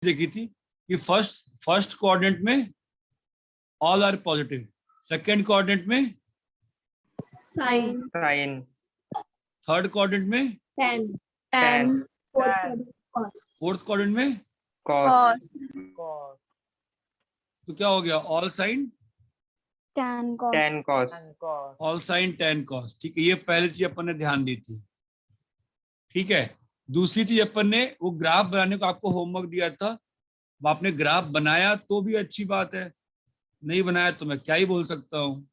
देखी थी कि फर्स्ट कोऑर्डिनेट में all are positive, second coordinate में साइन, थर्ड कोऑर्डिनेट में tan, फोर्थ कोऑर्डिनेट में cos, तो क्या हो गया, all sine tan cos, all sine tan cos. ठीक है, ये पहली चीज अपन ने ध्यान दी थी। ठीक है, दूसरी चीज अपन ने वो ग्राफ बनाने को आपको होमवर्क दिया था, वो आपने ग्राफ बनाया तो भी अच्छी बात है, नहीं बनाया तो मैं क्या ही बोल सकता हूं।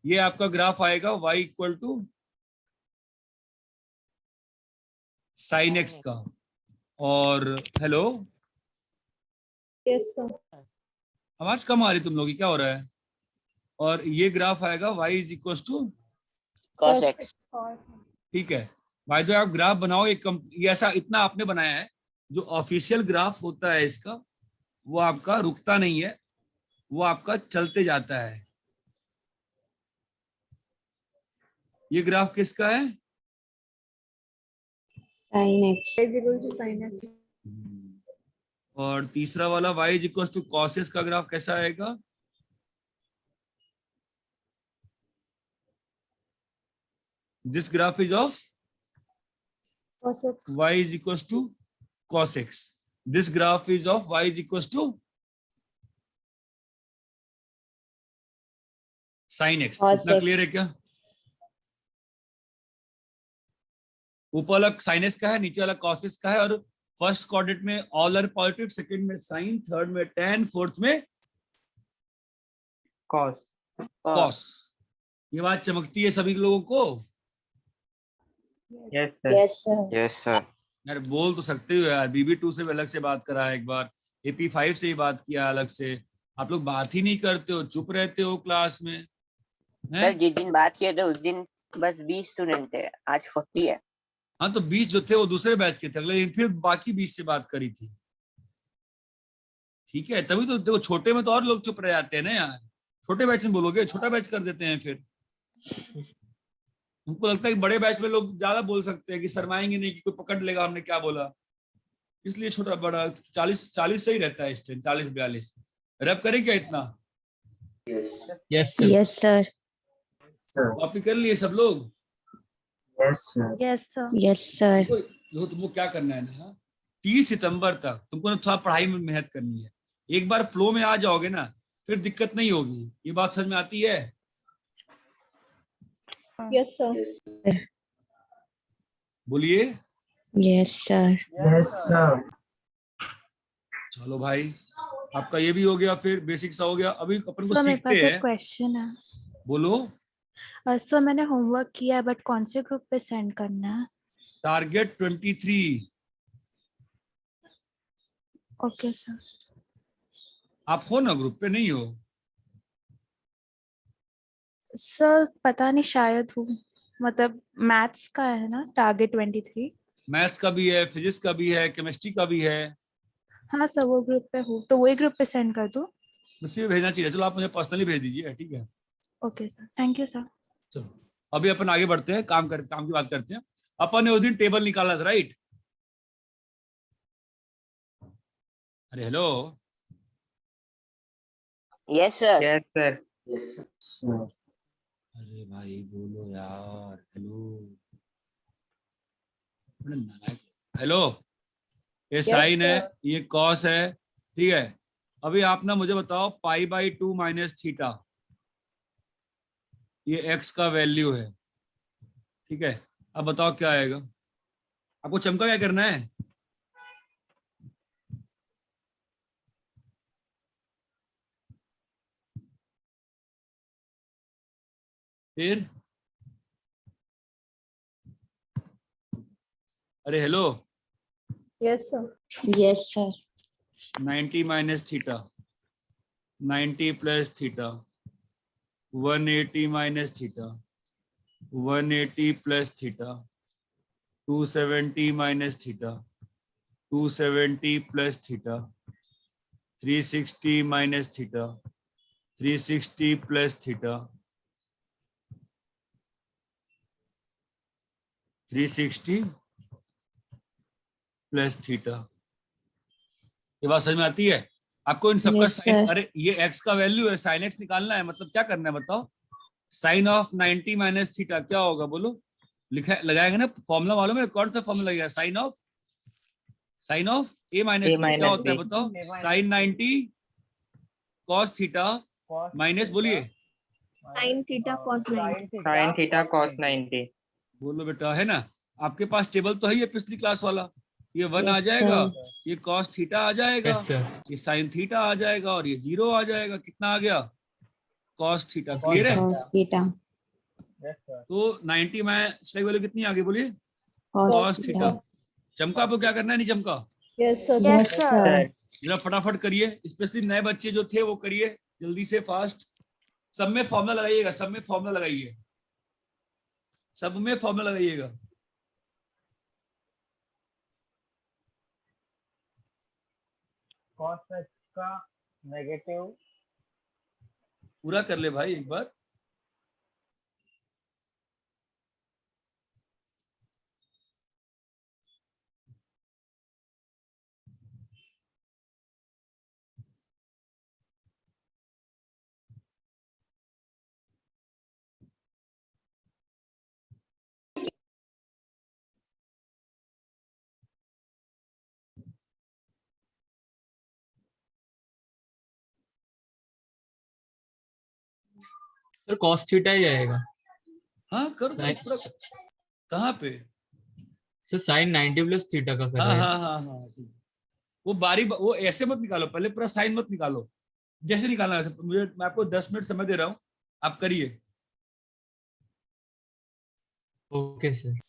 ये आपका ग्राफ आएगा y equal to sine x का। और हेलो, yes sir, आवाज कम आ रही तुम लोग की, क्या हो रहा है। और ये ग्राफ आएगा y is equal to cos x। ठीक है, भाई तो आप ग्राफ बनाओ, ये ऐसा इतना आपने बनाया है, जो ऑफिशियल ग्राफ होता है इसका वो आपका रुकता नहीं है, वो आपका चलते जाता है। ये ग्राफ किसका है, sin x। sin x, और तीसरा वाला y is equal to cos x का ग्राफ कैसा आएगा, this graph is of cos x, y is equals to cos x. This graph is of y is equals to sin x. Cos इतना x। Clear है क्या। ऊपर वाला sin x का है, नीचे वाला cos x का है, और फर्स्ट कोऑर्डिनेट में ऑल आर पॉजिटिव, सेकंड में sin, थर्ड में tan, फोर्थ में cos। ये बात चमकती है सभी लोगों को। Yes sir. यार बोल तो सकते हो यार, BB2 से भी अलग से बात करा है एक बार, AP5 से ही बात किया अलग से, आप लोग बात ही नहीं करते हो, चुप रहते हो क्लास में। सर जिस दिन बात किए थे उस दिन बस 20 स्टूडेंट थे, आज 40 है। हाँ तो 20 जो थे वो दूसरे बैच के थे, अगले दिन फिर बाकी 20 से बात करी थी। ठीक है, तभी तो देखो छोटे में तो और लोग चुप रह जाते हैं ना यार, छोटे बैच में बोलोगे, छोटा बैच कर देते हैं फिर। हमको लगता है कि बड़े बैच में लोग ज्यादा बोल सकते हैं कि शर्माएंगे नहीं कि कोई पकड़ लेगा हमने क्या बोला, इसलिए छोटा बड़ा 40 सही रहता है, स्ट्रेंथ 40-42। रैप करें क्या इतना। Yes sir. कॉपी कर लिए सब लोग। yes sir, yes sir. तुमको क्या करना है ना, 30 सितंबर तक तुमको ना थोड़ा पढ़ाई में मेहनत करनी है। एक बार फ्लो में आ जाओगे ना फिर दिक्कत नहीं होगी, ये बात समझ में आती है। yes sir, बोलिए यस सर। चलो भाई, आपका ये भी हो गया, फिर बेसिक सा हो गया। अभी अपन को सर मेरे सीखते पास एक हैं। क्वेश्चन है। बोलो। सर मैंने होमवर्क किया है बट कौन से ग्रुप पे सेंड करना है। टारगेट 23। Okay sir. आप हो ना ग्रुप पे, नहीं हो। सर पता नहीं, शायद हूँ, मतलब मैथ्स का है ना टारगेट 23। मैथ्स का भी है, फिजिक्स का भी है, केमिस्ट्री का भी है। हाँ सर वो ग्रुप पे हूँ, तो वही ग्रुप पे सेंड कर दो। मुझसे भेजना चाहिए, चलो आप मुझे पर्सनली भेज दीजिए, ठीक है। Okay sir, thank you sir. चलो अभी अपन आगे बढ़ते हैं, काम की बात करते हैं। अपन ने उस दिन टेबल निकाला था, राइट। अरे हेलो। Yes sir. अरे भाई बोलो यार, हेलो। हेलो, ये साइन है, ये कॉस है, ठीक है। अभी आप ना मुझे बताओ π/2 माइनस थीटा, ये x का वैल्यू है, ठीक है। अब बताओ क्या आएगा, आपको चमका क्या करना है। फिर अरे hello, yes sir, yes sir. 90 minus theta, 90 plus theta, 180 minus theta, 180 plus theta, 270 minus theta, 270 plus theta, 360 minus theta, 360 plus theta, 360 plus theta. ये बात समझ में आती है आपको? इन सबका Yes, साइन, sir. अरे ये x का वैल्यू है, साइन x निकालना है, मतलब क्या करना है बताओ? साइन ऑफ 90 माइनस थीटा क्या होगा बोलो? लिखा लगाएंगे ना फॉर्मूला, मालूम है कौन सा फॉर्मूला लगेगा? Sine of A minus A B क्या minus होता है B. बताओ? साइन 90 कॉस थीटा माइनस, बोलिए Sin theta cos 90. Sin theta cos 90. बोलो बेटा, है ना? आपके पास टेबल तो है ये पिछली क्लास वाला, ये 1 आ Yes, जाएगा, sir. ये कॉस थीटा आ जाएगा, यस सर। ये साइन थीटा आ जाएगा और ये 0 आ जाएगा। कितना आ गया? Cos theta. क्लियर है? Cos theta. तो 90 में स्ट्राइक वैल्यू कितनी आ गई बोलिए? Cos cos theta. थीटा। चमका आपको क्या करना है? नहीं चमका, Yes, sir. Yes, sir. sir. जरा फटाफट करिए, स्पेशली नए बच्चे जो थे वो करिए जल्दी से, फास्ट। सब में फॉर्मूला लगाइएगा, सब में फॉर्मूला लगाइए, सब में फॉर्मूला लगाइएगा। cos x का नेगेटिव पूरा कर ले भाई एक बार। सर कॉस थीटा ही आएगा। हाँ करो करो पूरा। कहाँ पे? सर साइन 90 प्लस थीटा का कर हाँ रहे हैं। हाँ हाँ हाँ ठीक। वो वो ऐसे मत निकालो, पहले पूरा साइन मत निकालो, जैसे निकालना है वैसे। मुझे, मैं आपको 10 मिनट समय दे रहा हूँ, आप करिए। Okay sir.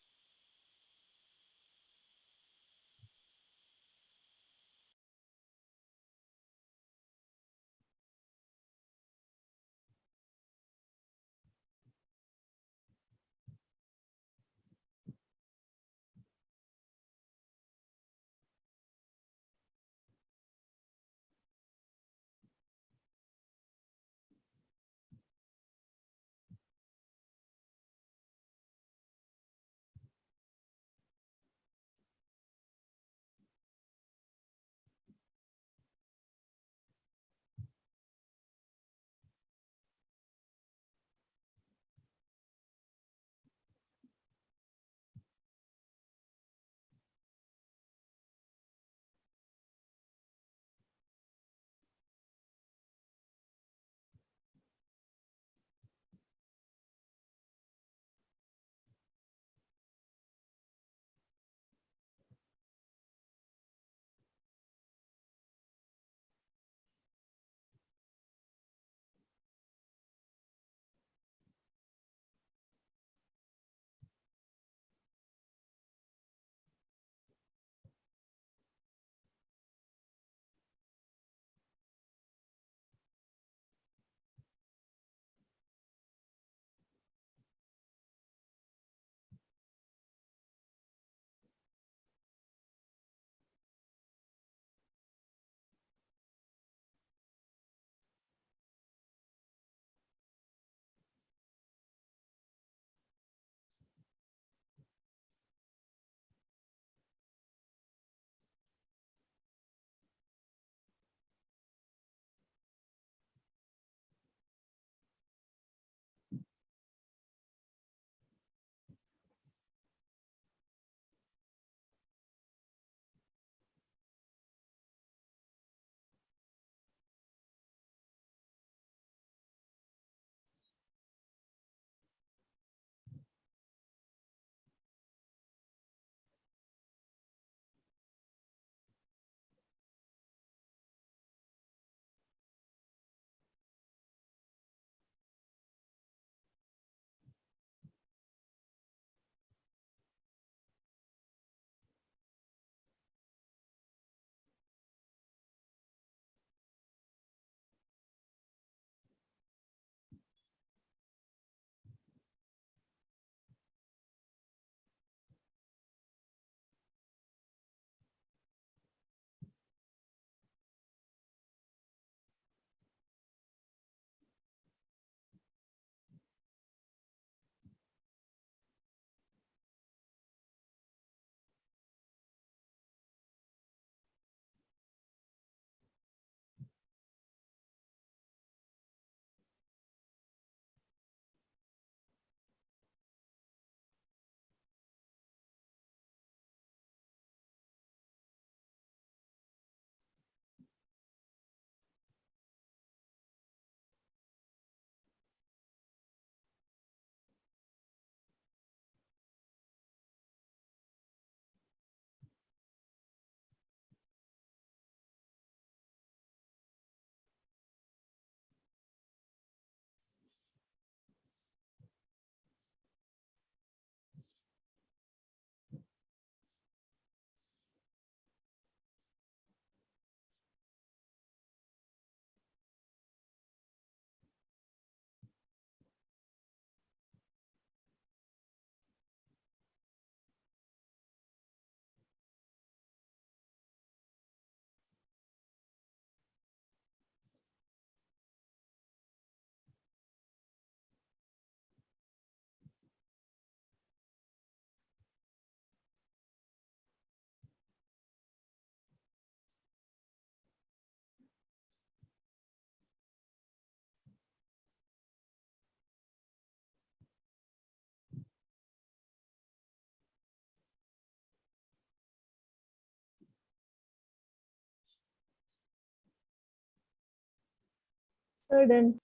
Sir, done.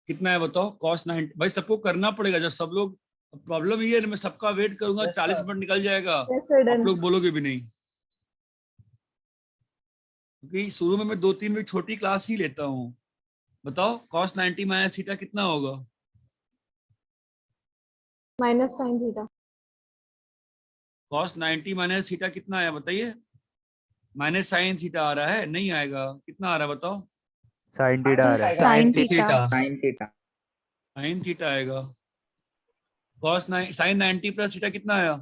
कितना है बताओ? कॉस 90, भाई सबको करना पड़ेगा। जब सब लोग, प्रॉब्लम ये है ना, मैं सबका वेट करूंगा, Yes, 40 sir. मिनट निकल जाएगा, Yes, sir, आप done. लोग बोलोगे भी नहीं। क्योंकि शुरू में मैं 2-3 मिनट छोटी क्लास ही लेता हूँ। बताओ कॉस 90 माइनस थीटा कितना होगा? Minus sin theta. Cos 90 minus theta कितना आया बताइए? माइनस साइन थीटा आ रहा है, नहीं आएगा। कितना आ रहा है बताओ? साइन थीटा आ रहा है। Sin theta theta. Sine theta आएगा। कॉस साइन 90 प्लस थीटा कितना आया?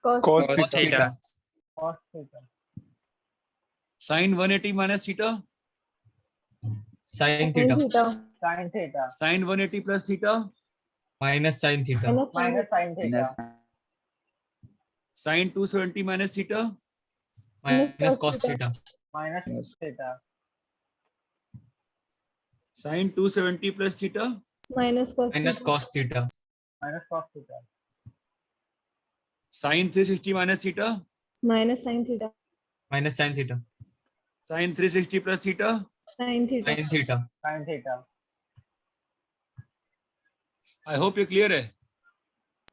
Cos cos theta. theta, cos theta, sine 180 minus theta? Sine Sin theta theta. sin theta, sine 180 plus theta? Minus sine theta Minus sin minus sin theta, sine 270 minus theta? Minus cos cos theta. Theta minus theta, sine 270 plus theta? Minus cos minus theta. Cos theta minus cos theta, sine 360 minus theta? Minus sin theta. Minus sine theta sine 360 plus theta? Sin theta. Sine theta sin theta. I hope ये clear है।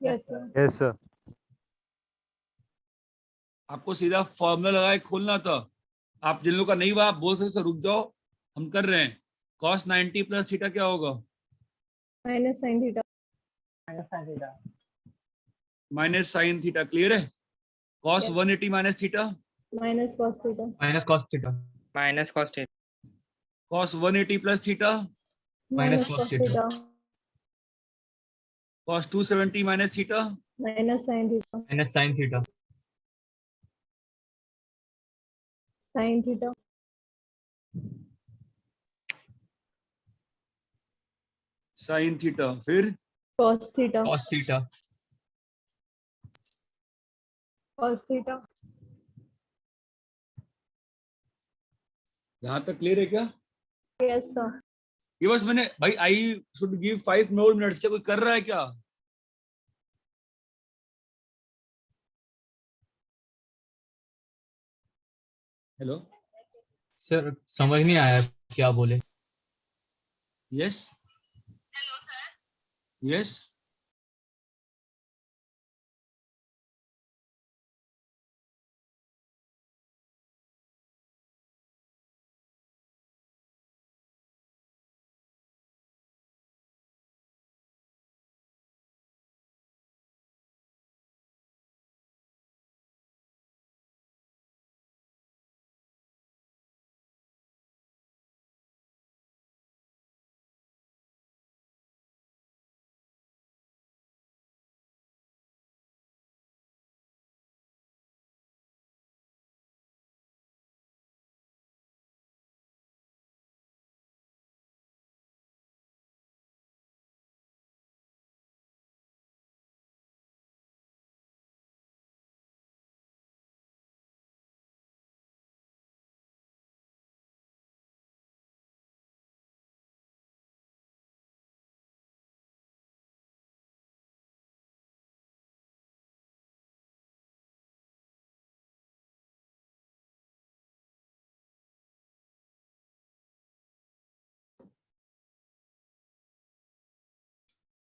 Yes, sir. Yes sir. आपको सीधा formula लगा के खोलना था। आप जिन लोगों का नहीं हुआ आप बोल सकते रुक जाओ, हम कर रहे हैं। कॉस 90 प्लस थीटा क्या होगा? Minus sin theta. Minus sin theta, minus sine theta. Clear है? Cos Yes. 180 minus theta? Minus cos theta. Minus cos theta minus cos theta, cos 180 plus theta? Minus Minus cos cos theta. theta. Cos 270 minus theta? Minus sin theta. Minus sine theta Sin theta. Sine theta. फिर Cos theta. Cos theta Cos theta. यहां तक clear है क्या? Yes, sir. ये बस मैंने, भाई I should give 5 more minutes. क्या कोई कर रहा है क्या? हेलो? सर समझ नहीं आया क्या बोले। Yes yes.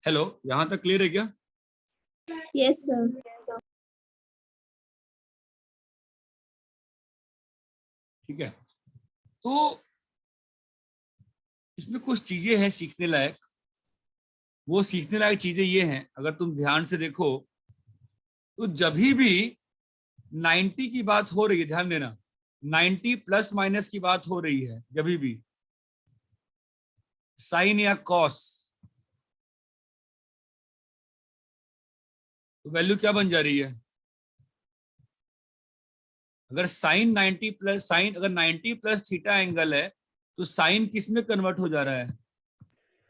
हेलो, यहां तक क्लियर है क्या? Yes, sir. ठीक है। तो इसमें कुछ चीजें हैं सीखने लायक। वो सीखने लायक चीजें ये हैं, अगर तुम ध्यान से देखो तो जब भी 90 की बात हो रही है, ध्यान देना, 90 प्लस माइनस की बात हो रही है, जब भी साइन या कॉस, तो वैल्यू क्या बन जा रही है? अगर साइन 90 प्लस साइन, अगर 90 प्लस थीटा एंगल है तो साइन किस में कन्वर्ट हो जा रहा है?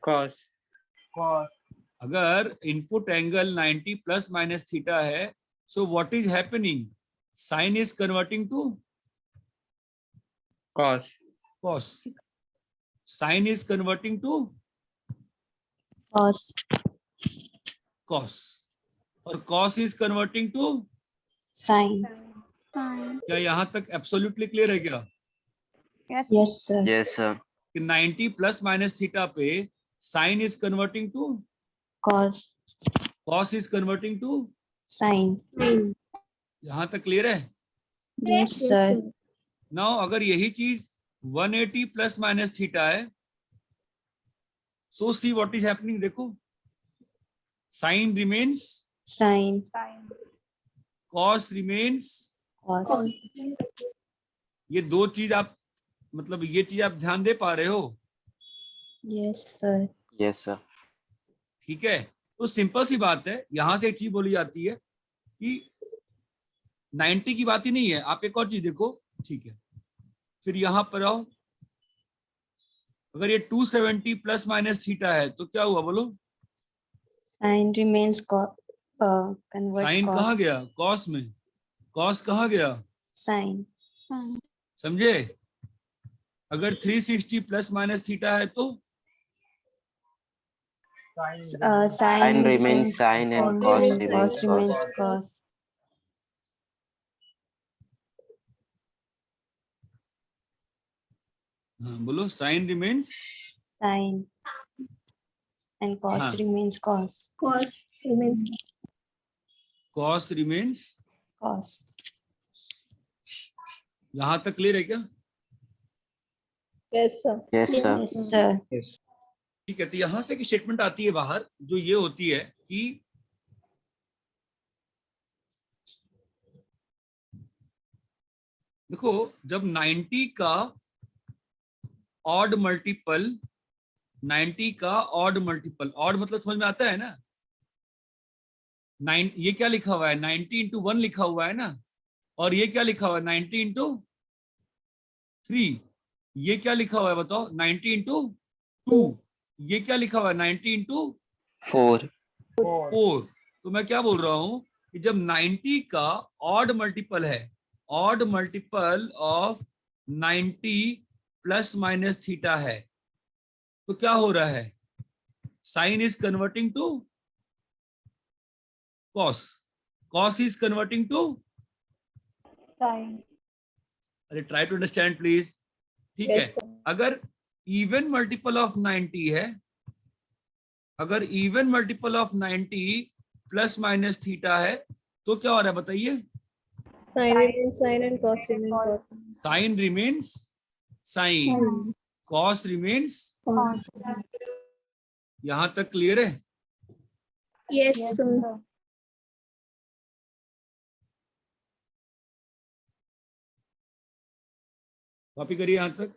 cos, cos, अगर input angle 90 plus minus theta है, so what is happening? Sine is converting to cos, cos. Sine is converting to cos, cos, और cos is converting to, sin. क्या यहां तक एब्सोल्युटली क्लियर है क्या Yes, sir. यस सर कि 90 plus minus theta पे sine is converting to, Cos, cos is converting to, sin. यहां तक क्लियर है। Yes, sir. नाउ अगर यही चीज 180 प्लस माइनस थीटा है, so see what is happening, देखो sine remains, Sin, cos remains. cos. ये दो चीज आप, मतलब ये चीज आप ध्यान दे पा रहे हो, Yes, sir. यस सर ठीक है। तो सिंपल सी बात है, यहां से एक चीज बोली जाती है कि 90 की बात ही नहीं है। आप एक और चीज देखो, ठीक है, फिर यहां पर आओ, अगर ये 270 प्लस माइनस थीटा है तो क्या हुआ बोलो, Sin remains converts sine cos. कहाँ गया कॉस में, कॉस कहाँ गया, Sin. समझे। अगर 360 प्लस माइनस थीटा है तो Sin Sin remains sin and cos and remains cos remains cos. cos. हाँ बोलो, sine remains, Sin and cos हाँ। remains cos. Cos remains cos remains, Cos. यहां तक क्लियर है क्या। yes sir. Yes sir Yes, sir. ठीक है, तो यहां से एक स्टेटमेंट आती है बाहर, जो ये होती है कि देखो, जब 90 का ऑड मल्टीपल, 90 का ऑड मल्टीपल, ऑड मतलब समझ में आता है ना, 9 ये क्या लिखा हुआ है, 90 इंटू 1 लिखा हुआ है ना, और ये क्या लिखा हुआ है 90 इंटू 3, ये क्या लिखा हुआ है बताओ 90 इंटू 2, ये क्या लिखा हुआ है 90 इंटू 4 4। तो मैं क्या बोल रहा हूं कि जब 90 का ऑड मल्टीपल है, odd multiple of 90 plus minus theta है, तो क्या हो रहा है, sine is converting to cos, cos is converting to, Sin. अरे ट्राई टू अंडरस्टैंड प्लीज, ठीक है। Yes sir. अगर इवन मल्टीपल ऑफ 90 है, अगर even multiple of 90 plus minus theta है, तो क्या हो रहा है बताइए, Sin remains sin and cos remains cos. Sine remains sine, cos remains, Cos. यहां तक क्लियर है। Yes sir. कॉपी करिए यहां तक।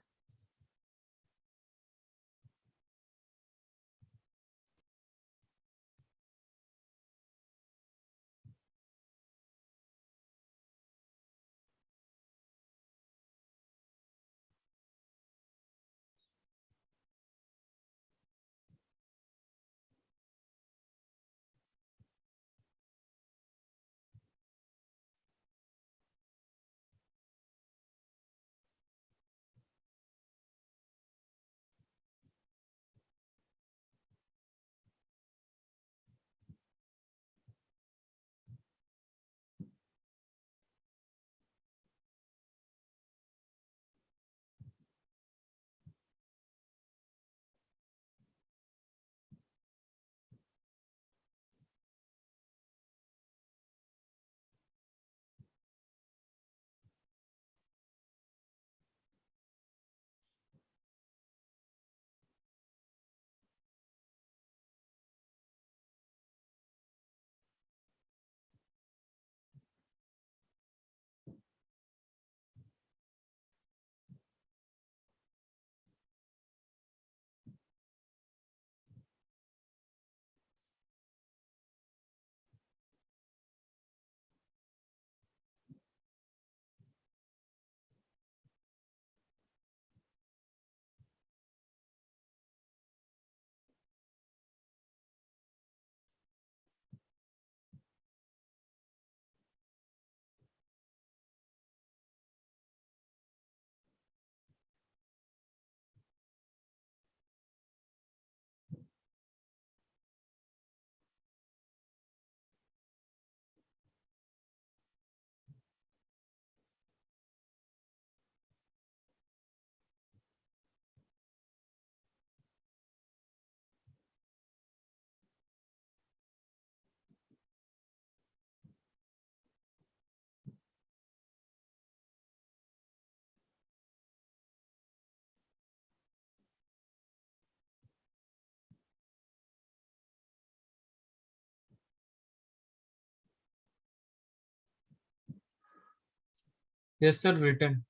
Yes sir, return.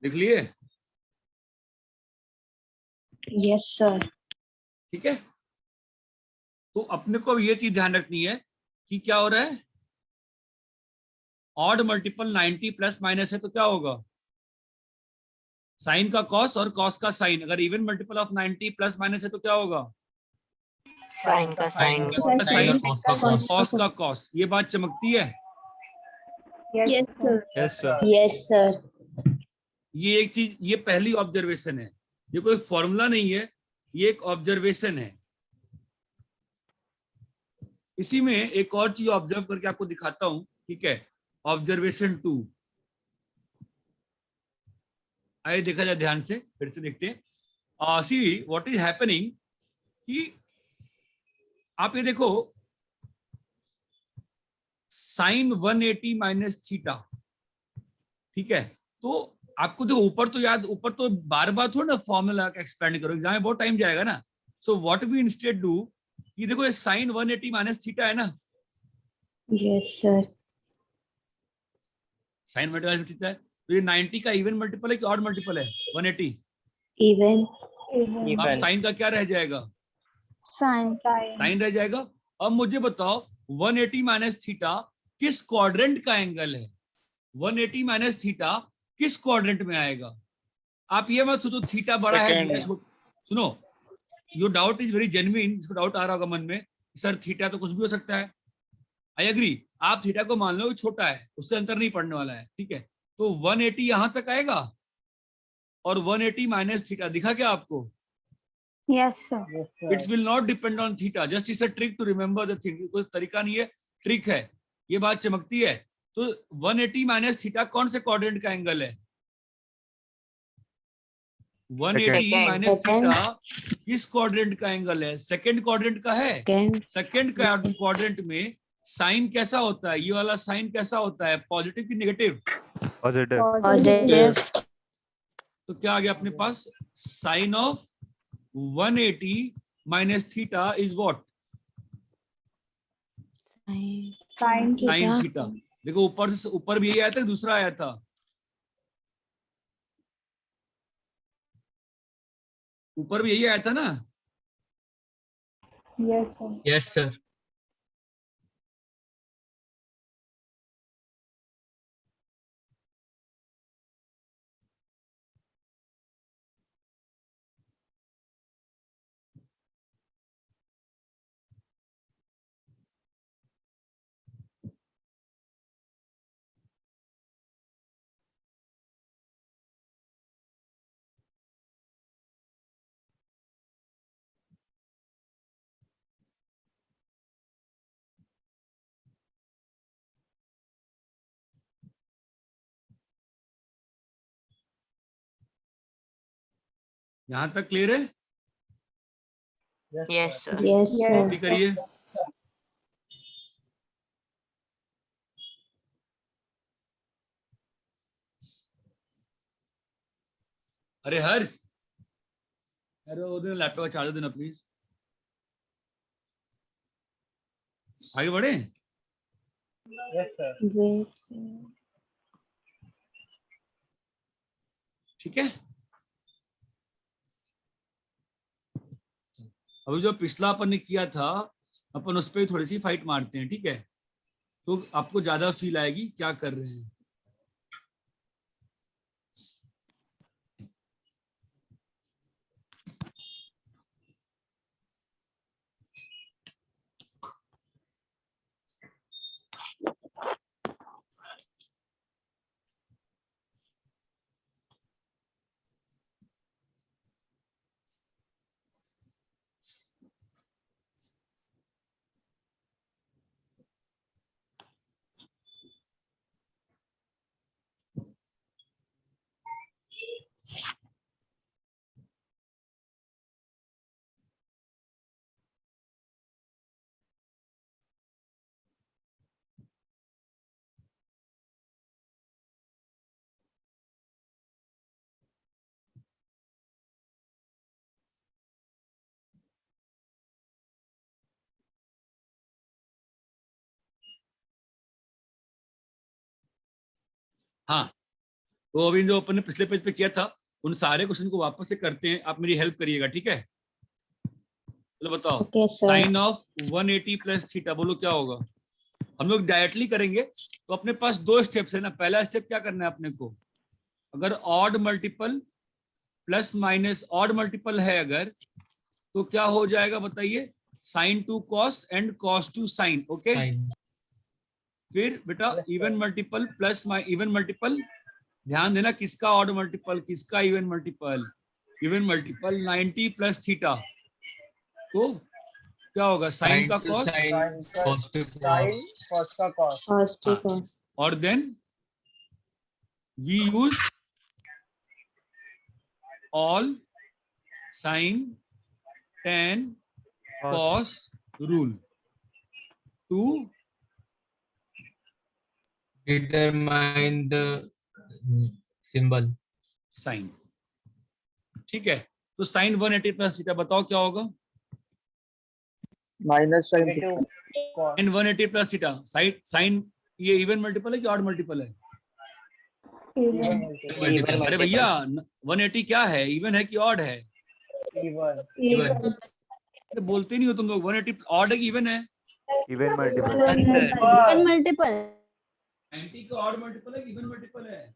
लिख लिए? Yes, sir. ठीक है, तो अपने को ये चीज ध्यान रखनी है कि क्या हो रहा है, ऑड मल्टीपल 90 प्लस माइनस है तो क्या होगा, साइन का कॉस और कॉस का साइन। अगर even multiple of 90 plus minus है तो क्या होगा, साइन का साइन का साइन और cos का cos। कॉस का कॉस। ये बात चमकती है। Yes, sir. Yes sir. Yes, sir. ये एक चीज, ये पहली ऑब्जर्वेशन है, ये कोई फॉर्मूला नहीं है, ये एक ऑब्जर्वेशन है। इसी में एक और चीज ऑब्जर्व करके आपको दिखाता हूं, ठीक है। ऑब्जर्वेशन 2, आइए देखा जाए ध्यान से, फिर से देखते हैं। सी व्हाट इज हैपनिंग कि आप ये देखो, साइन 180 माइनस थीटा, ठीक है। तो आपको देखो ऊपर तो याद, ऊपर तो बार बार थोड़ा ना फॉर्मूला एक्सपेंड करो, एग्जाम में बहुत टाइम जाएगा ना। So what we instead do, ये देखो ये साइन 180 माइनस थीटा है ना, Yes, sir. Sine 180 minus theta है, तो ये 90 का इवन मल्टीपल है कि ऑड मल्टीपल है 180? Even. अब Even. साइन का क्या रह जाएगा, Sine. साइन रह जाएगा। अब मुझे बताओ 180 माइनस थीटा किस क्वाड्रेंट का एंगल है, 180 माइनस थीटा किस क्वाड्रेंट में आएगा। आप ये मत सोचो थीटा बड़ा है, Second. सुनो, your doubt is very genuine, इसको डाउट आ रहा होगा मन में, सर थीटा तो कुछ भी हो सकता है। आई एग्री, आप थीटा को मान लो छोटा है, उससे अंतर नहीं पड़ने वाला है, ठीक है। तो 180 यहां तक आएगा और 180 माइनस थीटा दिखा क्या आपको? Yes, sir. Yes, sir. It's will not depend on theta, just it's a trick to remember the thing. कोई तरीका नहीं है, ट्रिक है, ये बात चमकती है। तो 180 माइनस थीटा कौन से क्वाड्रेंट का एंगल है, 180 Second. Minus Second. थीटा किस क्वाड्रेंट का एंगल है, सेकंड क्वाड्रेंट का है। Second. सेकंड क्वाड्रेंट में साइन कैसा होता है, ये वाला साइन कैसा होता है, पॉजिटिव की नेगेटिव? पॉजिटिव। Positive. तो क्या आ गया अपने पास, sine of 180 minus theta is what, Sine. Sine sine Theta. Theta. देखो ऊपर से, ऊपर भी यही आया था, दूसरा आया था, ऊपर भी यही आया था ना। Yes, sir. Yes sir. यहां तक क्लियर है? Yes, Yes, sir. sir. Yes, Yes. sir. Copy करिए। अरे हर्ष, अरे वो दिन लैपटॉप का चार्जर देना प्लीज। आगे बढ़े। Yes, sir. Wait, sir. ठीक है, अभी जो पिछला अपन ने किया था, अपन उस पर थोड़ी सी फाइट मारते हैं, ठीक है। तो आपको ज्यादा फील आएगी क्या कर रहे हैं। हाँ, तो अभी जो अपन ने पिछले पेज पे किया था उन सारे क्वेश्चन को वापस से करते हैं, आप मेरी हेल्प करिएगा, ठीक है? चलो बताओ, Okay, sir. Sine of 180 plus theta, बोलो क्या होगा? हम लोग डायरेक्टली करेंगे तो अपने पास दो स्टेप्स है ना। पहला स्टेप क्या करना है अपने को, अगर odd multiple plus minus odd multiple है अगर, तो क्या हो जाएगा बताइए, sine to cos and cos to sine, okay. Sine फिर बेटा even multiple plus even multiple, ध्यान देना किसका ऑड मल्टीपल किसका even multiple, even multiple 90 plus theta, तो क्या होगा, साइन का कॉस साइन Sin का cos to sin, cos का cos. Cos to हाँ. cos. और then we use all sine tan cos rule to determine the symbol. Sine, ठीक है? तो साइन 180 प्लस थीटा बताओ क्या होगा, minus sine Negative cos. Sine 180 plus theta, sine ये इवन मल्टीपल है कि ऑड मल्टीपल है? Even multiple. Multiple. अरे भैया 180 क्या है, इवन है कि ऑड है? Even. Even. अरे बोलते नहीं हो तुम लोग, 180 ऑड है कि इवन है? Even multiple. Even multiple. 90 का ऑड मल्टीपल है कि इवन मल्टीपल है?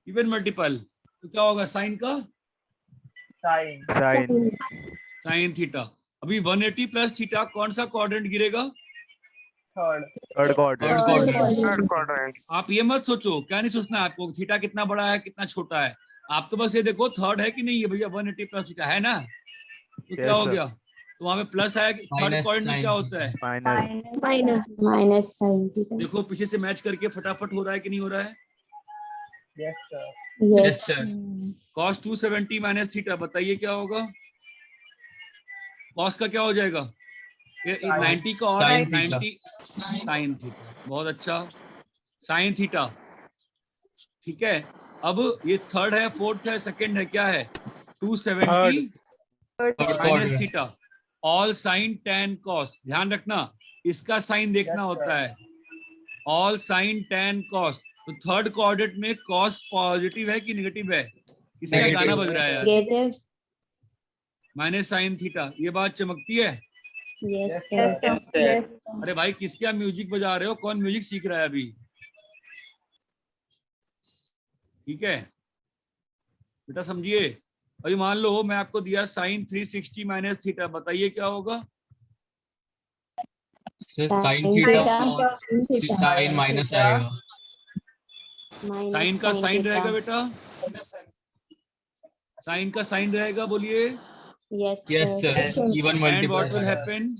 इवन मल्टीपल, तो क्या होगा साइन का, Sin. Sin. Sine theta. अभी 180 प्लस थीटा कौन सा क्वाड्रेंट गिरेगा? Third. Third quadrant. आप ये मत सोचो, क्या नहीं सोचना है आपको, थीटा कितना बड़ा है कितना छोटा है, आप तो बस ये देखो थर्ड है कि नहीं है भैया, 180 प्लस थीटा है ना, तो क्या Yes, हो sir. गया, तो वहां पे प्लस आया, थर्ड Minus क्वाड्रेंट में sign. क्या होता है? Minus. Minus. Minus sin theta. देखो पीछे से मैच करके फटाफट हो रहा है कि नहीं हो रहा है? Yes, sir. Yes, Yes. sir. cos 270 minus theta, बताइए क्या होगा, cos का क्या हो जाएगा, ये Sin. 90 का और Sin theta. 90 साइन थीटा, बहुत अच्छा, साइन थीटा, ठीक है। अब ये थर्ड है, फोर्थ है, सेकंड है, क्या है, 270 Third minus quadrant. Theta, all sine tan cos, ध्यान रखना इसका साइन देखना Yes, होता sir. है, ऑल साइन tan cos, तो थर्ड क्वाड्रेंट में cos पॉजिटिव है कि नेगेटिव है? किसी का Negative. गाना बज रहा है यार, Negative. माइनस साइन थीटा, ये बात चमकती है? Yes, Yes, sir. sir. अरे भाई किसके आप म्यूजिक बजा रहे हो, कौन म्यूजिक सीख रहा है अभी? ठीक है बेटा, समझिए। अभी मान लो मैं आपको दिया साइन 360 माइनस थीटा, बताइए क्या होगा? से sin Sin theta theta. और Theta. sin minus आएगा. Minus साइन का sin साइन theta. रहेगा बेटा, साइन का साइन रहेगा, बोलिए, Yes, Yes, sir. Even and what multiple. Will happen,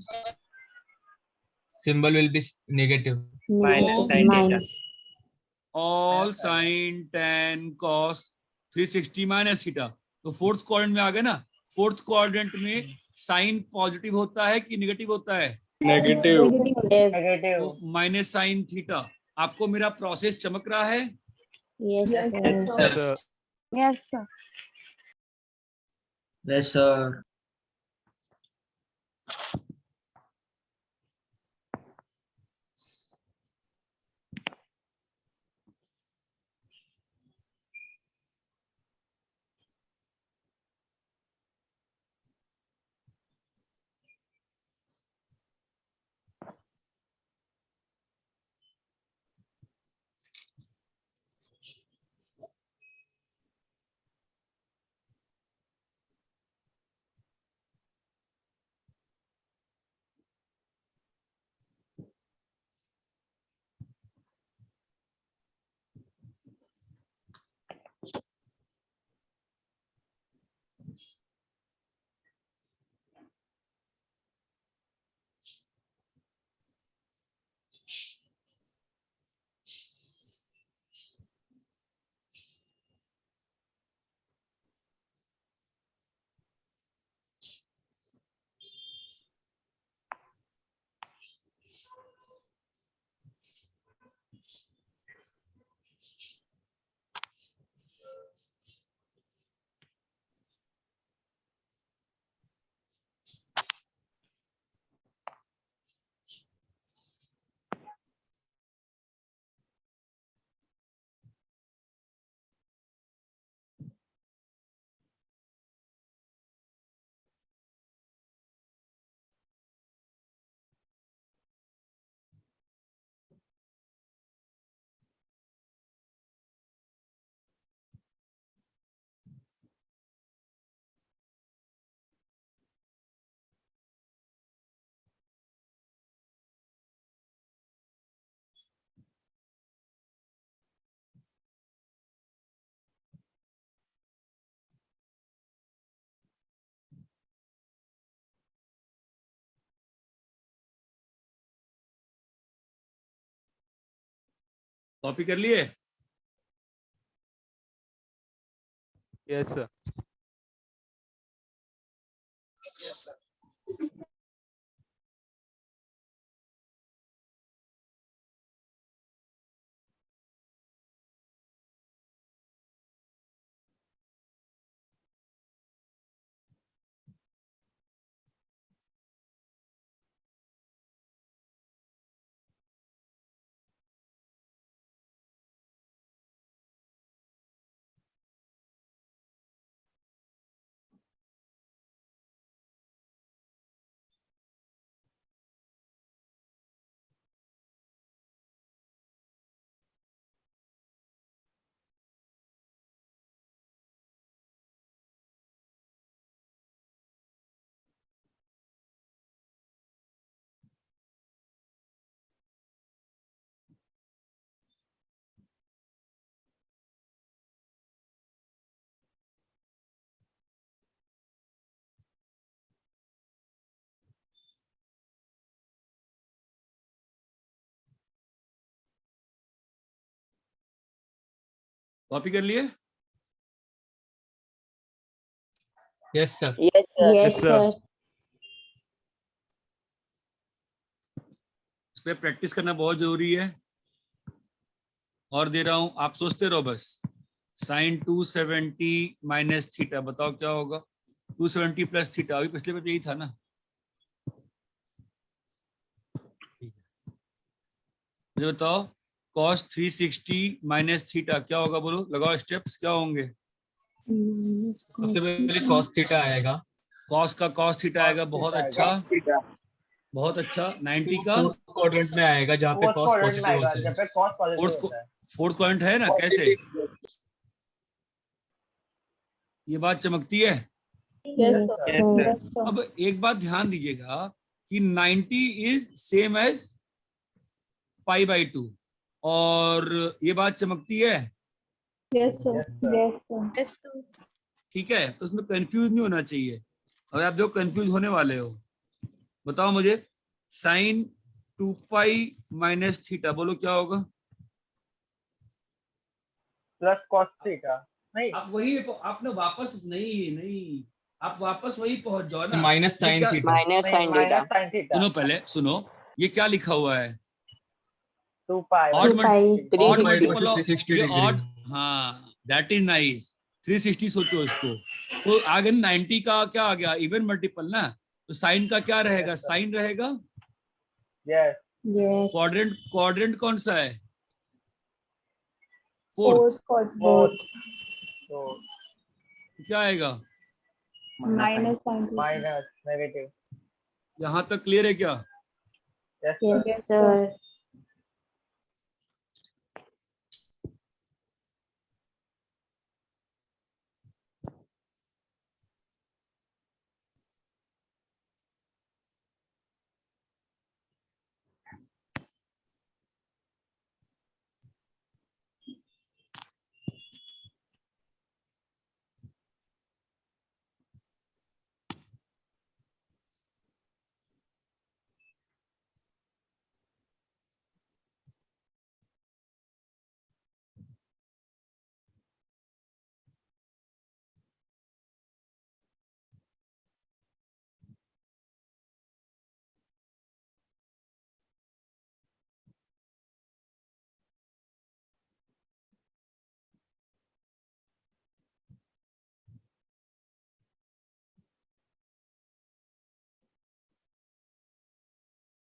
Symbol will be negative. Minus sine theta Minus. All sine tan cos 360 minus theta, तो fourth quadrant में आ गए ना, फोर्थ क्वाड्रेंट में साइन पॉजिटिव होता है कि नेगेटिव होता है? Negative Negative. Negative. तो माइनस साइन थीटा। आपको मेरा प्रोसेस चमक रहा है? Yes, sir. Sir. Yes, sir. Yes, sir. Copy कर लिए? Yes, sir. कॉपी कर लिए? Yes sir. Yes, sir. Yes, sir. sir. इस पे प्रैक्टिस करना बहुत जरूरी है। और दे रहा हूं, आप सोचते रहो बस। साइन 270 माइनस थीटा, बताओ क्या होगा? 270 प्लस थीटा, अभी पिछले पे यही था ना। ठीक है, मुझे बताओ cos 360 माइनस थीटा क्या होगा? बोलो, लगाओ स्टेप्स, क्या होंगे? सबसे पहले cos थीटा आएगा। cos का cos थीटा आएगा, बहुत अच्छा, बहुत अच्छा। 90 का फोर्थ क्वाड्रेंट में आएगा जहाँ पे फोर्थ cos क्वाड्रेंट में पॉजिटिव आएगा, होता जब है। पे cos पॉजिटिव फोर्थ होता है। फोर्थ पॉइंट है ना, कैसे? ये बात चमकती है। Yes, Yes, sir. sir. अब एक बात ध्यान दीजिएगा कि 90 is same as pi by 2, और ये बात चमकती है। Yes, sir. Yes, sir. Yes, sir. ठीक है, तो उसमें कंफ्यूज नहीं होना चाहिए। अगर आप जो कंफ्यूज होने वाले हो, बताओ मुझे, साइन 2 पाई माइनस थीटा, बोलो क्या होगा? Plus cos theta. नहीं, आप वही, आपने वापस नहीं, आप वापस वही पहुंच जाओ ना। माइनस ये साइन क्या- थीटा। Minus नहीं, sin minus theta. Sine theta. सुनो पहले, सुनो, ये क्या लिखा हुआ है? 2 पाई Odd 2 pi. odd 360. multiple of 360 ये डिग्री। odd, हाँ, दैट इज नाइस। 360 सोचो इसको, तो आगे 90 का क्या आ गया? इवन मल्टीपल ना, तो साइन का क्या रहेगा? Yes, sir. साइन रहेगा। Yes, Yes. क्वाड्रेंट कौन सा है? फोर्थ। फोर्थ। तो क्या आएगा? Minus negative. यहां तक क्लियर है क्या? Yes Yes, sir.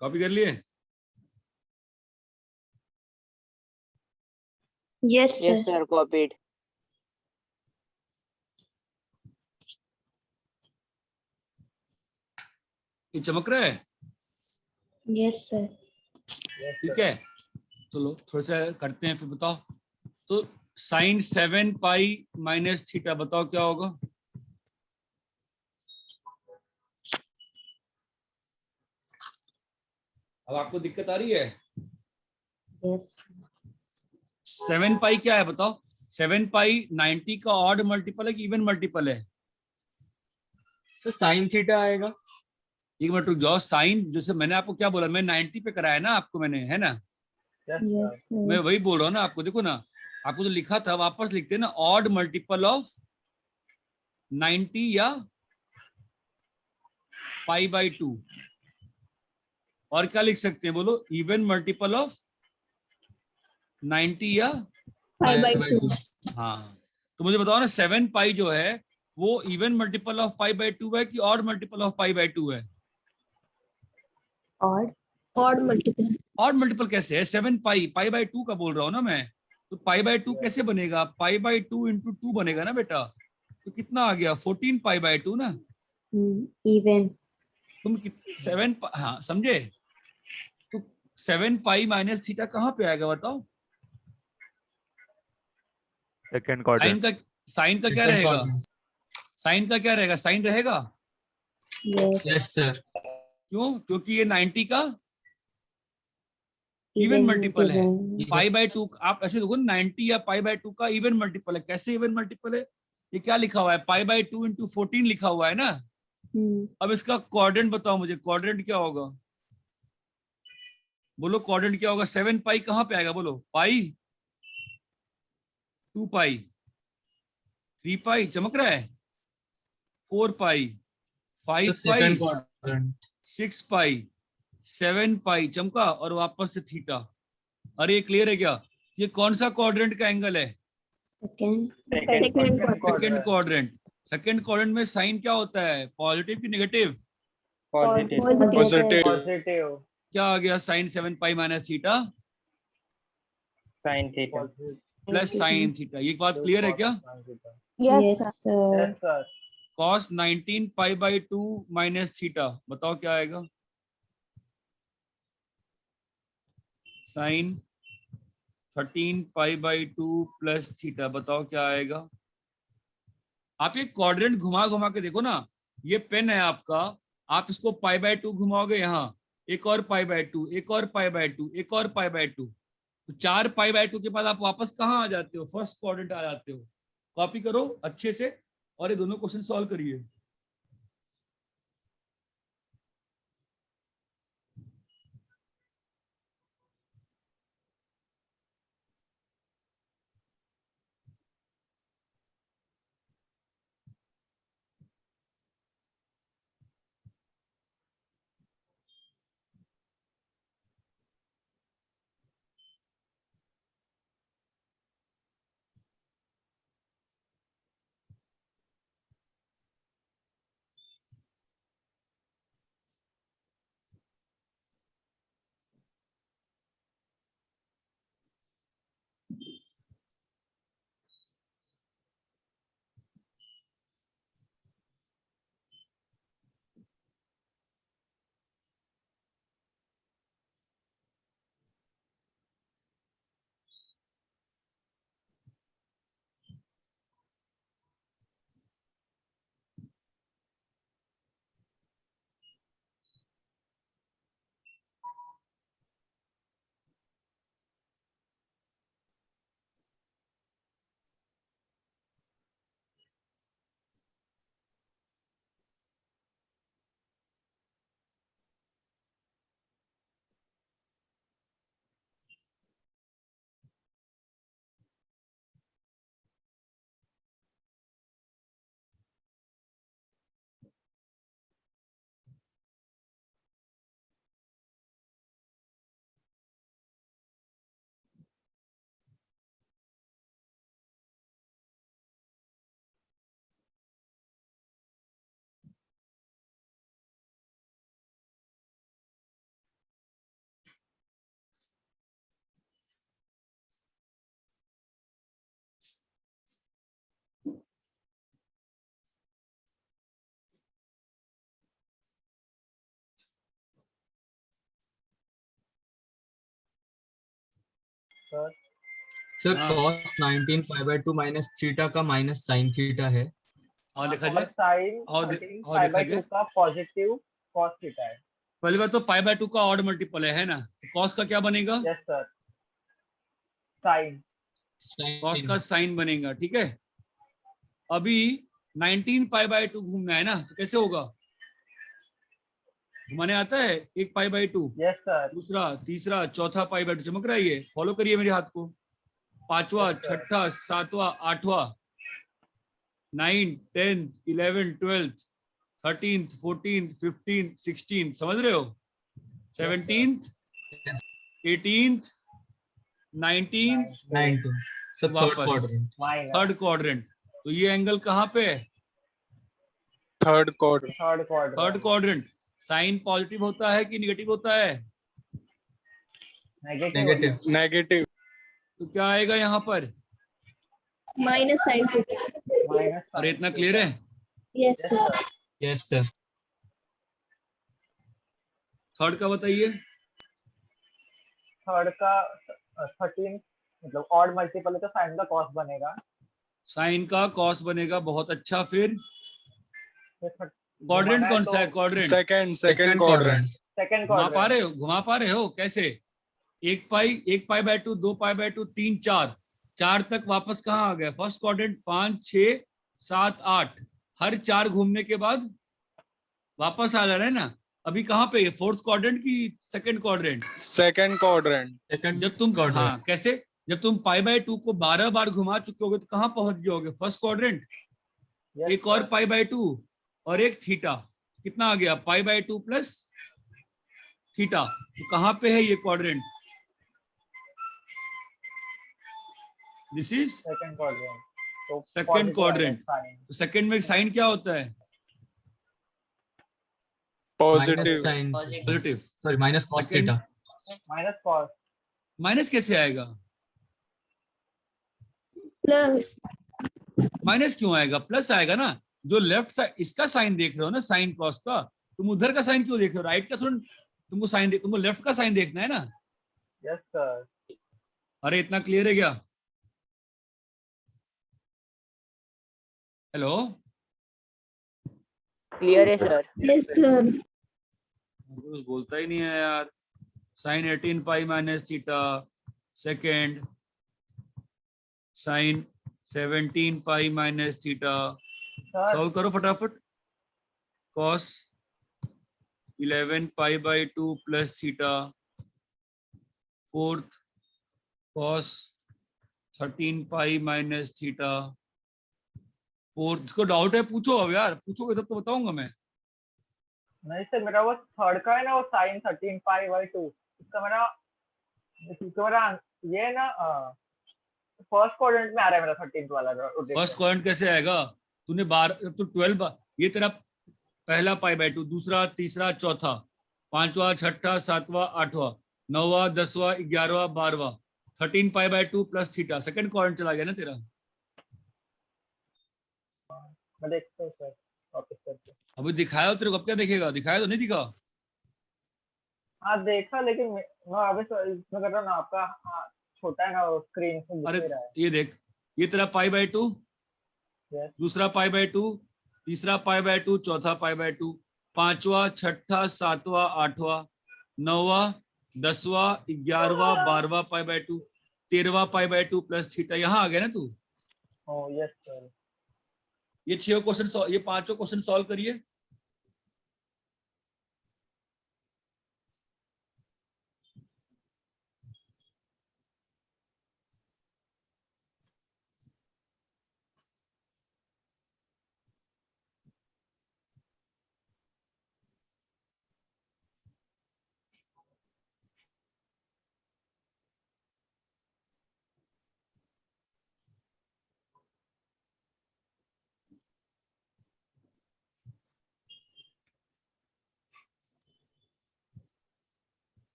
कॉपी कर लिए? Yes, sir. Yes, sir. Copied. ये चमक रहा है? Yes, sir. ठीक है, चलो थोड़ा सा करते हैं, फिर बताओ। तो साइन 7 पाई माइनस थीटा, बताओ क्या होगा? अब आपको दिक्कत आ रही है? Yes. 7 पाई क्या है बताओ? 7 पाई 90 का ऑड मल्टीपल है कि इवन मल्टीपल है? सर साइन थीटा आएगा। एक मिनट रुक जाओ। साइन, जैसे मैंने आपको क्या बोला, मैं 90 पे कराया ना आपको, मैंने, है ना? Yes, Yes, sir. मैं sir. वही बोल रहा हूँ ना आपको, देखो ना, आपको जो लिखा था वापस लिखते हैं ना, ऑड मल्टीपल ऑफ 90 या पाई बाई 2, और क्या लिख सकते हैं बोलो, इवन मल्टीपल ऑफ 90 या Pi by 2. 2। हाँ, तो मुझे बताओ ना 7 पाई जो है वो even multiple of pi by 2 है कि odd multiple of pi by 2 है? Odd. Odd multiple. Odd multiple कैसे है? 7 पाई, पाई बाई 2 का बोल रहा हूँ ना मैं, तो पाई बाई 2 कैसे बनेगा? पाई बाई 2 इंटू 2 बनेगा ना बेटा, तो कितना आ गया? 14 पाई बाई 2 ना। Even. तुम 7, हाँ समझे? तो 7 पाई माइनस थीटा कहाँ पे आएगा बताओ? Second sine quadrant. का, साइन का क्या रहेगा? साइन का क्या रहेगा? साइन रहेगा। Yes. Yes sir. क्यों? क्योंकि ये 90 का इवन मल्टीपल है। पाई बाई 2 आप ऐसे देखो, 90 या पाई बाई 2 का इवन मल्टीपल है। कैसे इवन मल्टीपल है? ये क्या लिखा हुआ है? पाई बाई 2 इंटू 14 लिखा हुआ है ना। अब इसका क्वाड्रेंट बताओ मुझे, क्वाड्रेंट क्या होगा? बोलो क्वाड्रेंट क्या होगा? 7 पाई कहाँ पे आएगा बोलो? पाई, 2 पाई, 3 पाई चमक रहा है, 4 पाई, 5 पाई, सेकंड क्वाड्रेंट। 6 पाई, 7 पाई चमका, और वापस से थीटा। अरे ये क्लियर है क्या? ये कौन सा क्वाड्रेंट का एंगल है? Second. Second second quadrant. Quadrant. Second quadrant में साइन क्या होता है? पॉजिटिव की नेगेटिव? Positive. Positive. क्या आ गया? Sine 7 pi minus theta Sin theta. Positive. Plus sine theta. ये बात क्लियर है क्या? Yes, Yes, sir. sir. Yes, sir. cos 19 pi by 2 minus theta, बताओ क्या आएगा? Sine 13 pi by 2 plus theta, बताओ क्या आएगा? आप ये क्वाड्रेंट घुमा घुमा के देखो ना, ये पेन है आपका, आप इसको पाई बाई 2 घुमाओगे, यहाँ एक और पाई बाई 2, एक और पाई बाई 2, एक और पाई बाई 2, तो 4 पाई बाई 2 के बाद आप वापस कहाँ आ जाते हो? फर्स्ट क्वाड्रेंट आ जाते हो। कॉपी करो अच्छे से और ये दोनों क्वेश्चन सॉल्व करिए। Sir. सर हाँ। cos 19 pi by 2 minus theta का माइनस साइन थीटा है। और देखा और जाए, साइन और 13 और पाई देखा बाई जाए, 2 का पॉजिटिव cos थीटा है। पहली बात तो पाई बाय 2 का ऑड मल्टीपल है ना, तो कॉस का क्या बनेगा? Yes sir, sine. कॉस का साइन बनेगा, ठीक है। अभी 19 पाई बाय 2 घूमना है ना, तो कैसे होगा? घुमाने आता है 1 पाई/2, यस सर, दूसरा, तीसरा, चौथा पाई/2 चमक रहा है ये, फॉलो करिए मेरे हाथ को। पांचवा, Yes, sir. छठा, सातवां, आठवां, 9th 10th 11th 12th 13th 14th 15th 16th, समझ रहे हो? 17th 18th 19th 19 sir third वापस क्वाड्रेंट माइनस थर्ड क्वाड्रेंट। तो ये एंगल कहाँ पे है? Third quadrant, third third quadrant, quadrant. Sine positive होता है कि निगेटिव होता है? नेगेटिव, नेगेटिव, तो क्या आएगा यहाँ पर? Minus sin theta. माइनस अरे इतना क्लियर है? Yes, yes sir. Sir. Yes sir third का बताइए। थर्ड का 13 मतलब ऑड मल्टीपल है तो साइन का कॉस बनेगा। साइन का कॉस बनेगा, बहुत अच्छा। फिर क्वाड्रेंट घुमाना है कौन सा है? तो क्वाड्रेंट सेकंड क्वाड्रेंट, सेकंड घुमा पा क्वाड्रेंट, रहे हो? घुमा पा रहे हो कैसे? 1 पाई/2, 2 पाई/2, 3 4, 4 तक वापस कहाँ आ गया? First quadrant. 5 6 7 8, हर 4 घूमने के बाद वापस आ जा रहा है ना। अभी कहाँ पे? फोर्थ क्वाड्रेंट की second quadrant? Second quadrant, second जब तुम, क्वाड्रेंट हाँ कैसे, जब तुम पाई/2 को 12 बार घुमा चुके होगे तो कहाँ पहुंच जाओगे? First quadrant. यस एक और पाई/2 और एक थीटा, कितना आ गया? Pi by two plus theta. तो कहाँ पे है ये quadrant? This is second quadrant, तो सेकंड positive क्वाड्रेंट। आएगा sign। तो सेकंड में साइन क्या होता है? Positive, minus sine positive. Sorry minus cos Second- theta minus cos, minus कैसे आएगा? Plus. माइनस क्यों आएगा? प्लस आएगा ना। जो लेफ्ट साइड इसका साइन देख रहे हो ना, साइन कॉस का, तुम उधर का साइन क्यों देख रहे हो? राइट का थोड़ा तुमको साइन तुमको लेफ्ट का साइन देखना है ना। Yes sir. अरे इतना क्लियर है क्या? हेलो, क्लियर है सर। Yes, sir. कुछ बोलता ही नहीं है यार। Sine 18 pi minus theta, second sine 17 pi minus theta. Sir solve करो फटाफट। Cos 11 pi plus theta, fourth cos 13 pi minus theta, fourth को डाउट है पूछो। अब यार पूछोगे तब तो बताऊंगा मैं। नहीं सर, मेरा वो थर्ड का है ना, वो साइन 13 पाई/2, इसका मेरा ये ना फर्स्ट क्वाड्रेंट में आ रहा है मेरा 13th वाला rotation। फर्स्ट क्वाड्रेंट कैसे आएगा? तूने 12 तो 12 ये तेरा पहला पाई/2, दूसरा, तीसरा, चौथा, पांचवा, छठा, सातवां, आठवां, 9वां, 10वां, 11वां, 12वां, 13 पाई/2 प्लस थीटा, सेकंड क्वाड्रेंट चला गया ना तेरा। मैं देखता हूँ सर वापस करके। अभी दिखाया तेरे को, अब क्या देखेगा? दिखाया तो नहीं दिखा। हाँ देखा, लेकिन मैं वापस इसमें कर रहा हूँ ना, आपका छोटा है ना वो स्क्रीन से दिख अरे नहीं रहा है। ये देख, ये तेरा पाई/2, Yes. दूसरा पाई/2, तीसरा पाई/2, चौथा पाई/2, पांचवा, छठा, सातवां, आठवां, 9वां, 10वां, 11वां, 12वां पाई/2, 13वां पाई/2 प्लस थीटा। यहाँ आ गया ना तू। Oh, yes, sir. ये 6 क्वेश्चन, ये 5 क्वेश्चन सॉल्व करिए।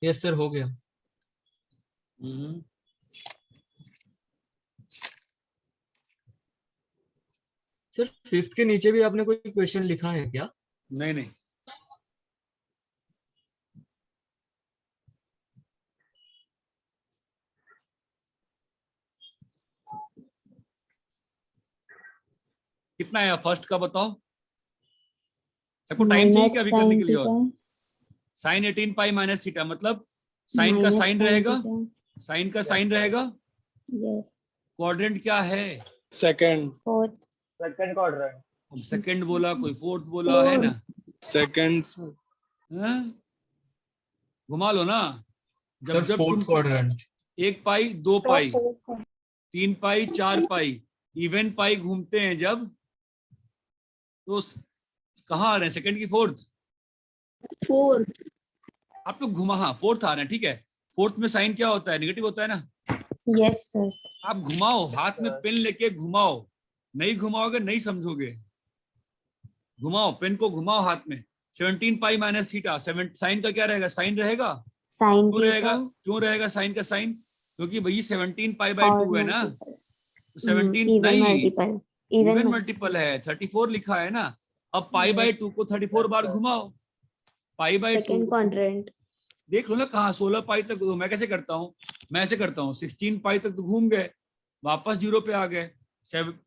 यस सर हो गया। सर फिफ्थ के नीचे भी आपने कोई क्वेश्चन लिखा है क्या? नहीं नहीं, कितना है फर्स्ट का बताओ। सबको टाइम चाहिए क्या अभी करने के लिए? और साइन 18 पाई माइनस थीटा मतलब साइन का साइन रहेगा, साइन का साइन रहेगा। Yes. क्वाड्रेंट क्या है? Second Fourth. Second quadrant. अब सेकंड बोला, कोई फोर्थ बोला, है ना? सेकंड हाँ? घुमा लो ना। Sir fourth quadrant. 1 पाई 2 पाई 3 पाई 4 पाई इवन पाई घूमते हैं जब, तो कहाँ आ रहे हैं? सेकंड की फोर्थ? 4. आप लोग घुमा, हाँ फोर्थ आ रहे हैं, ठीक है। फोर्थ में साइन क्या होता है? नेगेटिव होता है ना। Yes, sir. आप घुमाओ, हाथ में पेन लेके घुमाओ, नहीं घुमाओगे नहीं समझोगे। घुमाओ, पेन को घुमाओ हाथ में। 17 पाई माइनस थीटा, साइन का क्या रहेगा? साइन रहेगा। Sin क्यों रहेगा? theta. क्यों रहेगा साइन का साइन? क्योंकि भाई 17 पाई बाई 2 है ना, तो 17 Even नहीं, multiple. इवन मल्टीपल है, 34 लिखा है ना। अब पाई बाई 2 को 34 बार घुमाओ। पाई बाई 2 Second quadrant. देख लो ना कहाँ, 16 पाई तक। मैं कैसे करता हूँ? मैं ऐसे करता हूँ, 16 पाई तक तो घूम गए, वापस 0 पे आ गए,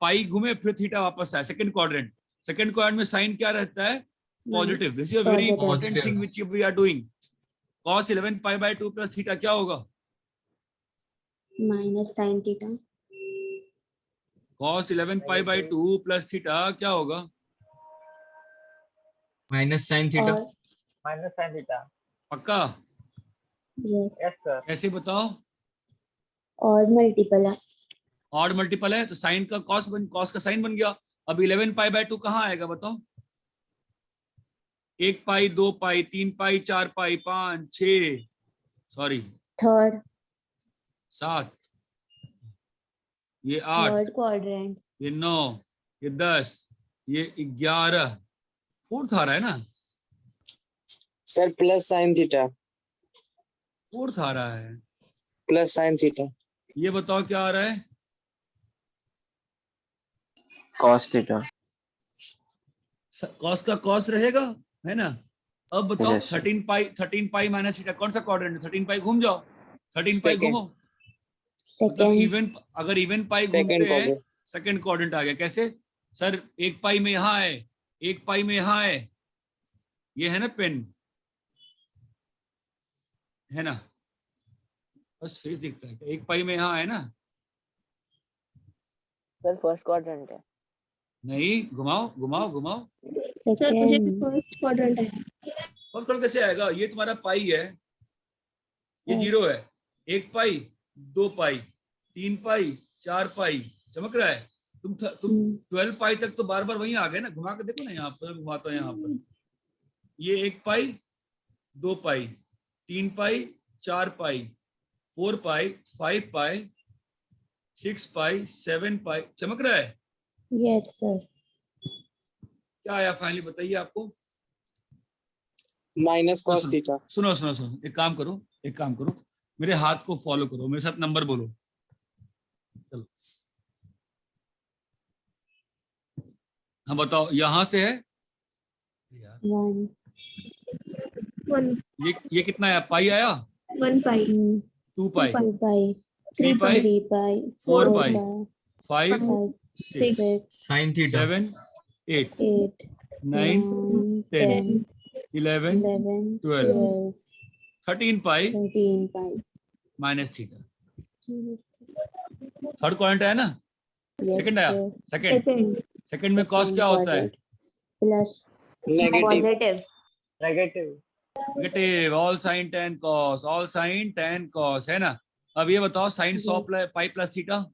पाई घूमे, फिर थीटा वापस आया। Second quadrant. सेकंड क्वाड्रेंट में साइन क्या रहता है? Positive. This is a very important Positive. Thing which we are doing. cos 11 pi by 2 plus theta क्या होगा? Minus sin theta. cos 11 pi by 2 plus theta क्या होगा? Minus sine theta. और minus sine theta. पक्का? yes. Yes sir. कैसे बताओ? और multiple है. ऑड मल्टीपल है तो साइन का कॉस का साइन बन गया। अब 11 पाई बाय 2 कहाँ आएगा बताओ? 1 पाई 2 पाई 3 पाई 4 पाई 5 6 सॉरी Third. 7, ये 8, Third quadrant. ये 9, ये 10, ये 11, फोर्थ आ रहा है ना? Sir plus sine theta. Fourth आ रहा है। Plus sine theta. ये बताओ क्या आ रहा है? cos theta. कॉस का कॉस रहेगा, है ना? अब बताओ Yes, sir. 13 pi minus theta कौन सा क्वाड्रेंट है? 13 पाई घूम जाओ, 13 पाई Second. घूमो, मतलब Second. इवन, अगर इवन पाई Second घूमते हैं, quadrant. सेकंड क्वाड्रेंट आ गया। कैसे सर? 1 पाई में यहाँ है, 1 पाई में यहाँ है, ये है ना पेन, है ना? बस फेस दिखता है। 1 पाई में यहाँ है ना? सर फर्स्ट क्वाड्रेंट है। नहीं, घुमाओ घुमाओ घुमाओ। सर मुझे Second. फर्स्ट क्वाड्रेंट है। फर्स्ट क्वाड्रेंट कैसे आएगा? ये तुम्हारा पाई है, ये 0 है। 1 पाई 2 पाई 3 पाई 4 पाई, चमक रहा है? तुम 12 पाई तक तो बार बार वहीं आ गए ना। घुमा के देखो ना, यहाँ पर घुमाता हूँ, यहाँ पर ये 1 पाई 2 पाई 3 पाई 4 पाई 4 पाई 5 पाई 6 पाई 7 पाई, चमक रहा है? Yes, sir. क्या आया फाइनली बताइए आपको? Minus cos theta. सुनो सुनो सुनो, एक काम करो, मेरे हाथ को फॉलो करो, मेरे साथ नंबर बोलो। चलो हाँ बताओ, यहां से है यार, 1. 1 ये कितना आया? पाई आया? 1 पाई 2 पाई 2 pi. 3 पाई 3 pi. 4 4 पाई pi. 5 5. 6 6. Sine theta. 7 8 8. 9 10 10. 11 11. 12 12. 13 पाई 13 pi. Minus theta. Yes, third quadrant है ना? सेकंड आया? sir. सेकंड में कॉस क्या होता है? Plus. Negative. Positive. Negative. Negative. All sine tan cos, all sine tan cos, है ना? अब ये बताओ sine 100 pi plus theta,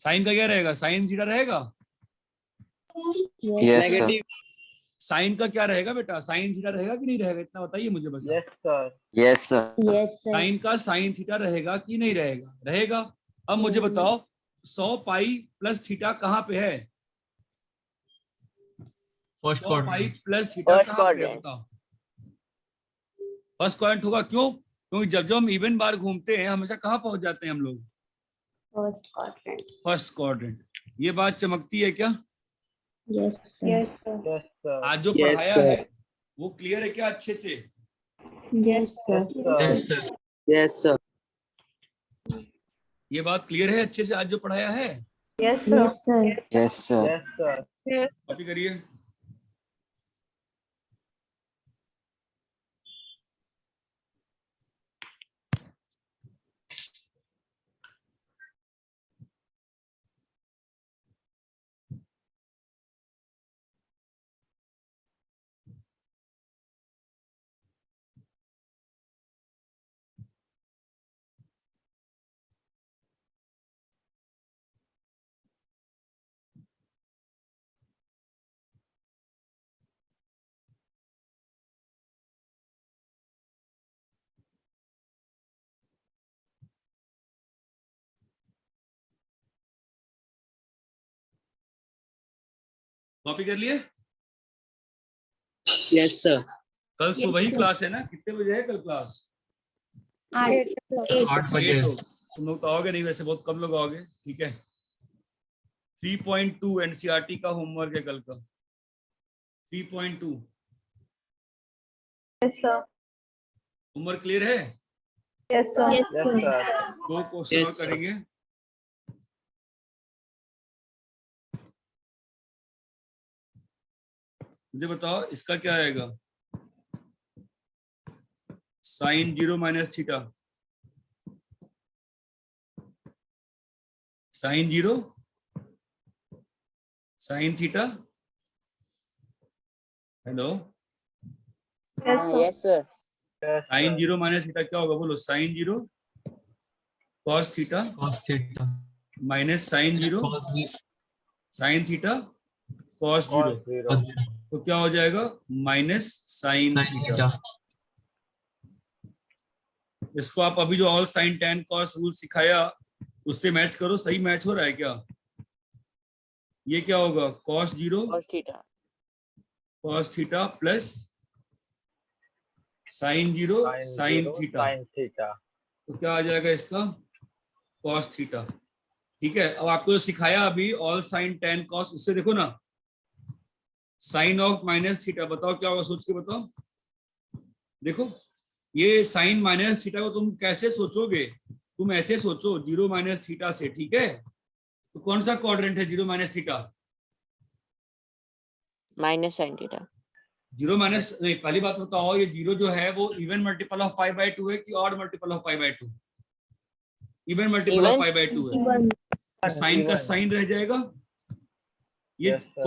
sine का क्या रहेगा? साइन थीटा रहेगा। Yes. Yes, sir. Negative. Sine का क्या रहेगा बेटा? साइन थीटा रहेगा कि नहीं रहेगा? इतना बताइए मुझे बस। Yes sir. Yes, sir. Yes, sir. Sine का साइन थीटा रहेगा कि नहीं रहेगा? रहेगा। अब मुझे बताओ 100 पाई प्लस थीटा कहाँ पे है? फर्स्ट 100 पाई क्वाड्रेंट। प्लस थीटा First कहाँ पे है quadrant. बताओ? फर्स्ट क्वाड्रेंट होगा, क्यों? क्योंकि जब जब हम इवन बार घूमते हैं हमेशा कहाँ पहुंच जाते हैं हम लोग? First quadrant. First quadrant. ये बात चमकती है क्या? Yes, sir. Yes, sir. आज जो Yes, पढ़ाया sir. है वो क्लियर है क्या अच्छे से? Yes, sir. Yes, sir. Yes, sir. ये बात क्लियर है अच्छे से आज जो पढ़ाया है? Yes, sir. Yes, sir. Yes, sir. Copy करिए। कॉपी कर लिए? Yes, sir. कल सुबह ही क्लास है ना? कितने बजे है कल क्लास? 8 8 बजे। 8 हो। तुम लोग तो आओगे नहीं, वैसे बहुत कम लोग आओगे, ठीक है। 3.2 एनसीईआरटी का होमवर्क है कल का। 3.2 Yes, sir. होमवर्क क्लियर है? Yes, sir. Yes, Yes, sir. sir. 2 question और Yes, sir. करेंगे। मुझे बताओ इसका क्या आएगा? Sine 0 minus theta, sine 0 sine theta. Hello, Yes, sir. Yes, sir. Yes, sine sir. 0 minus theta क्या होगा? बोलो। Sine 0 cos theta cos theta minus sine 0 cos sine theta cos 0, Cos 0. तो क्या हो जाएगा? Minus sine theta. थीटा। इसको आप अभी जो all sine tan cos rule सिखाया उससे मैच करो, सही मैच हो रहा है क्या? ये क्या होगा? Cos 0 Cos theta. Cos theta plus sine 0 Sin sine 0, theta, sin theta. तो क्या आ जाएगा इसका? Cos theta. ठीक है, अब आपको जो सिखाया अभी ऑल साइन टेन कॉस, उससे देखो ना, साइन ऑफ माइनस थीटा, बताओ क्या होगा? सोच के बताओ। देखो ये साइन माइनस थीटा को तुम कैसे सोचोगे? तुम ऐसे सोचो 0 माइनस थीटा से, ठीक है? तो कौन सा क्वाड्रेंट है 0 minus theta? Minus sin theta. 0 minus नहीं, पहली बात बताओ, ये 0 जो है वो even multiple of pi by 2 है कि odd multiple of pi by 2? Even multiple of Even? Pi by 2 है। Even. साइन का Even. साइन रह जाएगा। ये Yes, sir.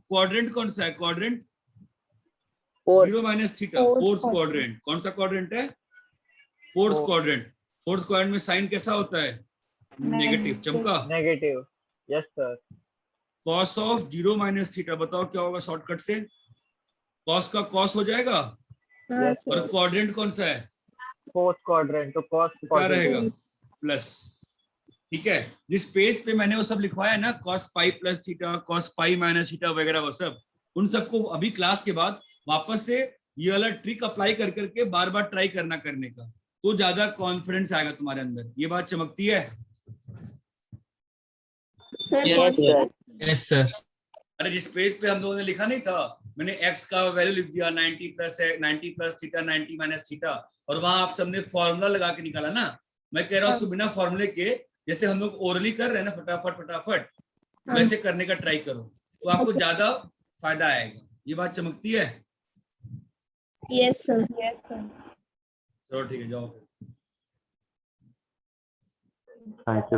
क्वाड्रेंट कौन सा है? Quadrant Fourth. 0 minus theta, fourth quadrant. कौन सा क्वाड्रेंट है? Fourth Fourth. Quadrant. Fourth quadrant में साइन कैसा होता है? नेगेटिव। चमका। Negative. Yes, sir. Cos of 0 minus theta, बताओ क्या होगा शॉर्टकट से? कॉस का कॉस हो जाएगा। Yes, और sir. क्वाड्रेंट कौन सा है? Fourth quadrant. तो cos क्या quadrant. रहेगा? प्लस। ठीक है, जिस पेज पे मैंने वो सब लिखवाया है ना, cos pi plus theta, cos pi minus theta वगैरह, वो सब, उन सबको अभी क्लास के बाद वापस से ये वाला ट्रिक अप्लाई कर करके बार बार ट्राई करना करने का, तो ज्यादा कॉन्फिडेंस आएगा तुम्हारे अंदर। ये बात चमकती है? Sir, Yes, what? sir. Yes sir. अरे जिस पेज पे हम लोगों ने लिखा नहीं था, मैंने x का वैल्यू लिख दिया 90 प्लस थीटा 90 माइनस थीटा, और वहां आप सबने फॉर्मूला लगा के निकाला ना। मैं कह रहा हूँ उसको बिना फॉर्मूले के, जैसे हम लोग ओरली कर रहे हैं ना, फटाफट फटाफट, वैसे करने का ट्राई करो, तो आपको ज्यादा फायदा आएगा। ये बात चमकती है? Yes, sir. Yes, sir. चलो ठीक है, जाओ। Thank you.